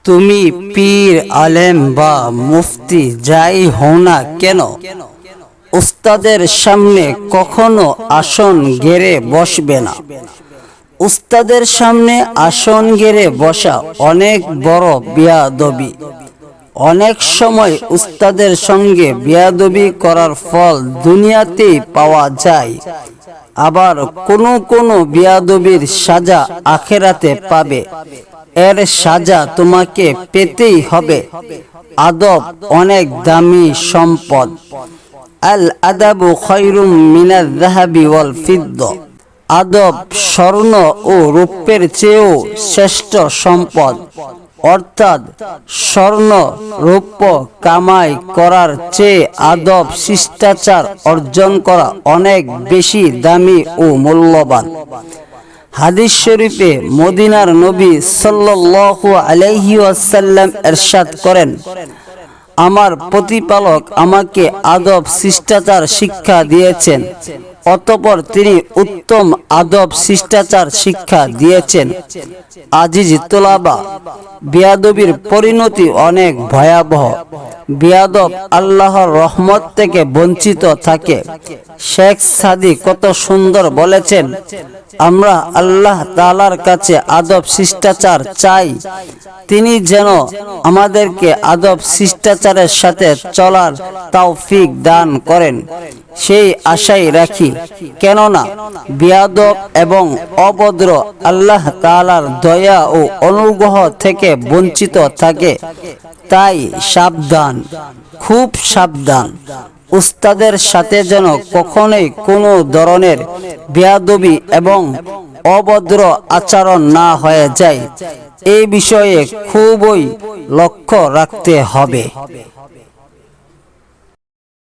তুমি পীর, আলেম বা মুফতি যাই হও না কেন, উস্তাদের সামনে কখনো আসন গেড়ে বসবে না। উস্তাদের সামনে আসন গেড়ে বসা অনেক বড় বেয়াদবি। অনেক সময় উস্তাদের সঙ্গে বেয়াদবি করার ফল দুনিয়াতেই পাওয়া যায়, আবার কোনো বেয়াদবির সাজা আখেরাতে পাবে। এর সাজা তোমাকে পেতেই হবে। আদব অনেক দামি সম্পদ। আল আদাবু খায়রুম মিনাল যাহাবি ওয়াল ফিদ্দা। আদব স্বর্ণ ও রৌপ্যের চেয়েও শ্রেষ্ঠ সম্পদ। অর্থাৎ স্বর্ণ রৌপ্য কামাই করার চেয়ে আদব শিষ্টাচার অর্জন করা অনেক বেশি দামি ও মূল্যবান। হাদিস শরীফে মদিনার নবী সাল্লাল্লাহু আলাইহি ওয়াসাল্লাম ইরশাদ করেন, আমার প্রতিপালক আমাকে আদব শিষ্টাচার শিক্ষা দিয়েছেন, অতঃপর তিনি উত্তম আদব শিষ্টাচার শিক্ষা দিয়েছেন। আজিজ তোলাবা, বেয়াদবির পরিণতি অনেক ভয়াবহ। বেয়াদব আল্লাহর রহমত থেকে বঞ্চিত থাকে। শেখ সাদি কত সুন্দর বলেছেন, আমরা আল্লাহ তাআলার কাছে আদব শিষ্টাচার চাই, তিনি যেন আমাদেরকে আদব শিষ্টাচারের সাথে চলার তৌফিক দান করেন, সেই আশাই রাখি। কেননা বেয়াদব এবং অভদ্র আল্লাহ তাআলার দয়া ও অনুগ্রহ থেকে বঞ্চিত থাকে। তাই সাবধান, খুব সাবধান। উস্তাদের সাথে যেন কখনোই কোনো ধরনের বেয়াদবি এবং অভদ্র আচরণ না হয়ে যায়, এই বিষয়ে খুবই লক্ষ্য রাখতে হবে।